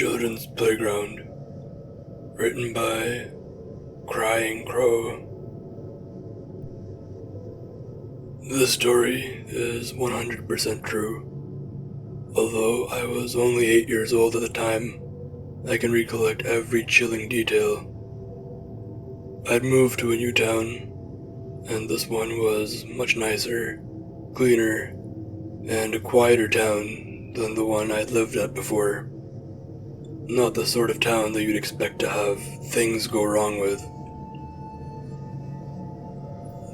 Children's Playground, written by Crying Crow. This story is 100% true. Although I was only 8 years old at the time, I can recollect every chilling detail. I'd moved to a new town, and this one was much nicer, cleaner, and a quieter town than the one I'd lived at before. Not the sort of town that you'd expect to have things go wrong with.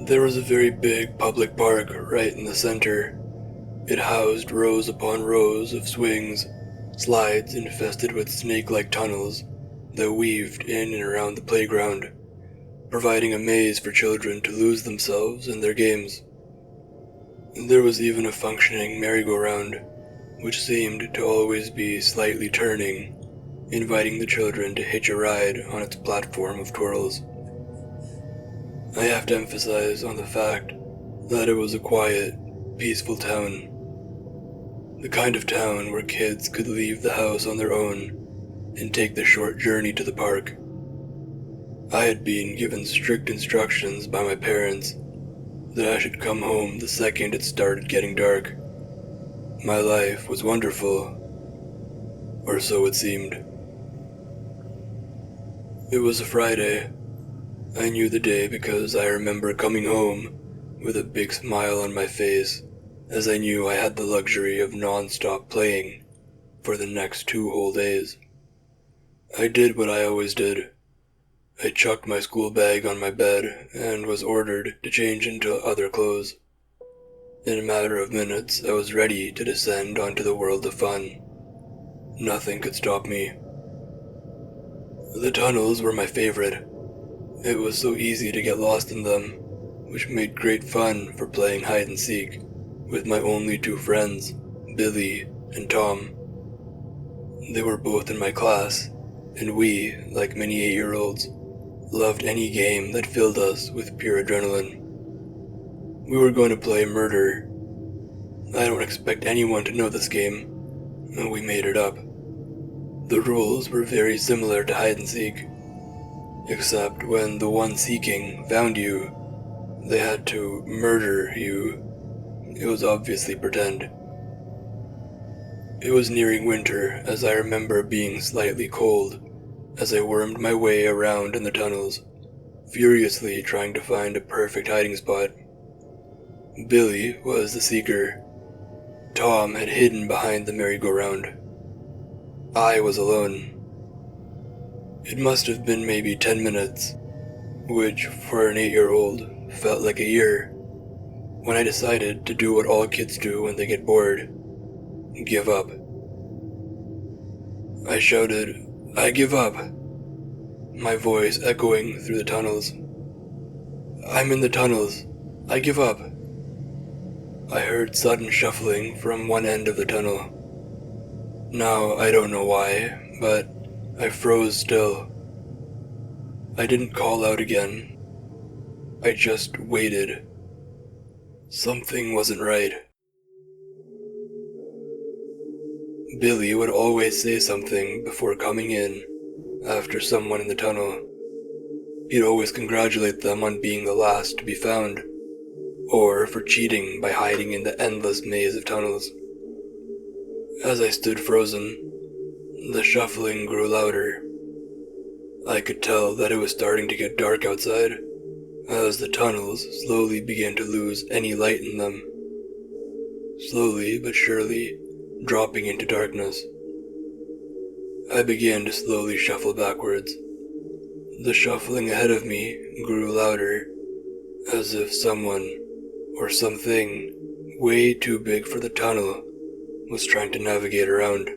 There was a very big public park right in the center. It housed rows upon rows of swings, slides infested with snake-like tunnels that weaved in and around the playground, providing a maze for children to lose themselves in their games. There was even a functioning merry-go-round, which seemed to always be slightly turning, inviting the children to hitch a ride on its platform of twirls. I have to emphasize on the fact that it was a quiet, peaceful town. The kind of town where kids could leave the house on their own and take the short journey to the park. I had been given strict instructions by my parents that I should come home the second it started getting dark. My life was wonderful, or so it seemed. It was a Friday. I knew the day because I remember coming home with a big smile on my face, as I knew I had the luxury of non-stop playing for the next 2 whole days. I did what I always did. I chucked my school bag on my bed and was ordered to change into other clothes. In a matter of minutes, I was ready to descend onto the world of fun. Nothing could stop me. The tunnels were my favorite. It was so easy to get lost in them, which made great fun for playing hide and seek with my only 2 friends, Billy and Tom. They were both in my class, and we, like many 8-year-olds, loved any game that filled us with pure adrenaline. We were going to play murder. I don't expect anyone to know this game, and we made it up. The rules were very similar to hide and seek, except when the one seeking found you, they had to murder you. It was obviously pretend. It was nearing winter, as I remember being slightly cold as I wormed my way around in the tunnels, furiously trying to find a perfect hiding spot. Billy was the seeker. Tom had hidden behind the merry-go-round. I was alone. It must have been maybe 10 minutes, which for an 8-year-old felt like a year, when I decided to do what all kids do when they get bored: give up. I shouted, "I give up," my voice echoing through the tunnels. "I'm in the tunnels. I give up." I heard sudden shuffling from one end of the tunnel. Now, I don't know why, but I froze still. I didn't call out again. I just waited. Something wasn't right. Billy would always say something before coming in after someone in the tunnel. He'd always congratulate them on being the last to be found, or for cheating by hiding in the endless maze of tunnels. As I stood frozen, the shuffling grew louder. I could tell that it was starting to get dark outside, as the tunnels slowly began to lose any light in them. Slowly but surely, dropping into darkness. I began to slowly shuffle backwards. The shuffling ahead of me grew louder, as if someone, or something, way too big for the tunnel was trying to navigate around.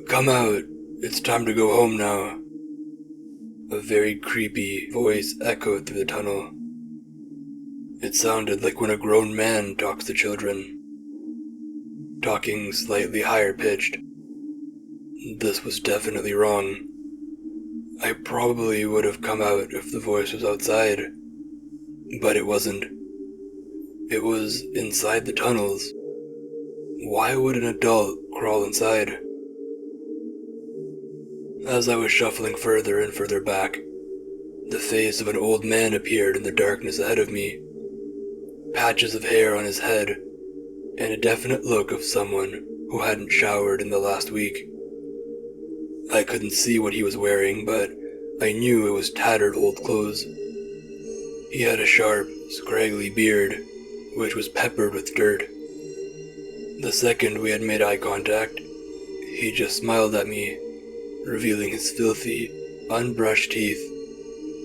"Come out, it's time to go home now." A very creepy voice echoed through the tunnel. It sounded like when a grown man talks to children, talking slightly higher pitched. This was definitely wrong. I probably would have come out if the voice was outside, but it wasn't. It was inside the tunnels. Why would an adult crawl inside? As I was shuffling further and further back, the face of an old man appeared in the darkness ahead of me. Patches of hair on his head, and a definite look of someone who hadn't showered in the last week. I couldn't see what he was wearing, but I knew it was tattered old clothes. He had a sharp, scraggly beard, which was peppered with dirt. The second we had made eye contact, he just smiled at me, revealing his filthy, unbrushed teeth,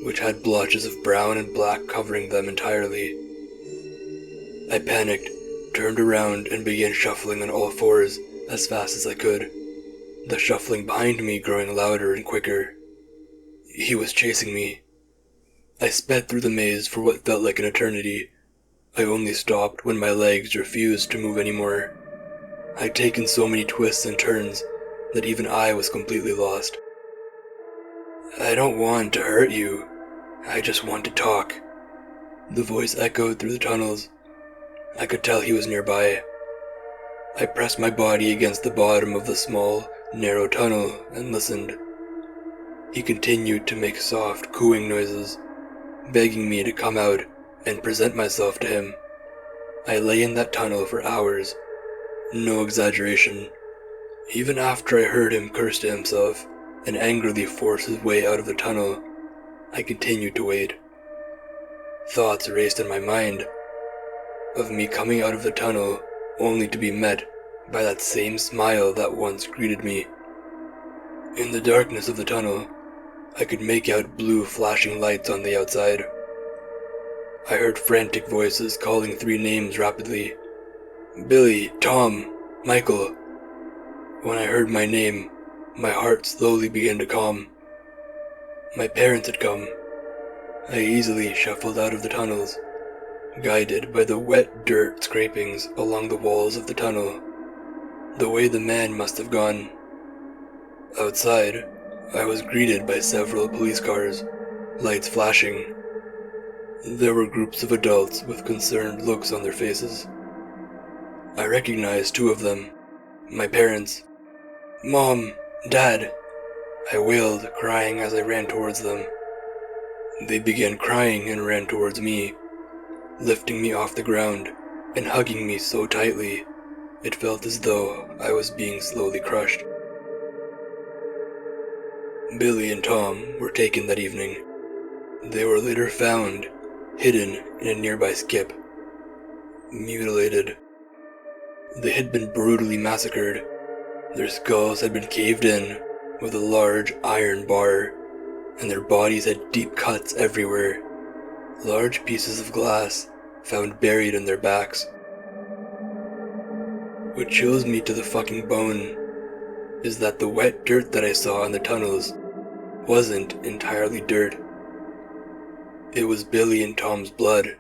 which had blotches of brown and black covering them entirely. I panicked, turned around, and began shuffling on all fours as fast as I could, the shuffling behind me growing louder and quicker. He was chasing me. I sped through the maze for what felt like an eternity. I only stopped when my legs refused to move anymore. I'd taken so many twists and turns that even I was completely lost. "I don't want to hurt you. I just want to talk." The voice echoed through the tunnels. I could tell he was nearby. I pressed my body against the bottom of the small, narrow tunnel and listened. He continued to make soft, cooing noises, begging me to come out and present myself to him. I lay in that tunnel for hours. No exaggeration. Even after I heard him curse to himself and angrily force his way out of the tunnel, I continued to wait. Thoughts raced in my mind of me coming out of the tunnel only to be met by that same smile that once greeted me. In the darkness of the tunnel, I could make out blue flashing lights on the outside. I heard frantic voices calling 3 names rapidly. Billy, Tom, Michael. When I heard my name, my heart slowly began to calm. My parents had come. I easily shuffled out of the tunnels, guided by the wet dirt scrapings along the walls of the tunnel, the way the man must have gone. Outside, I was greeted by several police cars, lights flashing. There were groups of adults with concerned looks on their faces. I recognized 2 of them, my parents. "Mom! Dad!" I wailed, crying as I ran towards them. They began crying and ran towards me, lifting me off the ground and hugging me so tightly, it felt as though I was being slowly crushed. Billy and Tom were taken that evening. They were later found, hidden in a nearby skip, mutilated. They had been brutally massacred. Their skulls had been caved in with a large iron bar, and their bodies had deep cuts everywhere, large pieces of glass found buried in their backs. What chills me to the fucking bone is that the wet dirt that I saw in the tunnels wasn't entirely dirt. It was Billy and Tom's blood.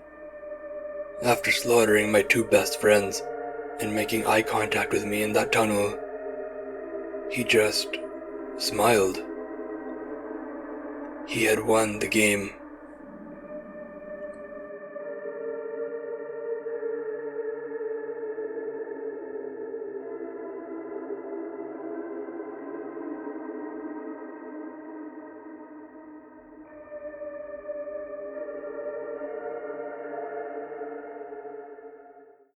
After slaughtering my 2 best friends and making eye contact with me in that tunnel, he just smiled. He had won the game.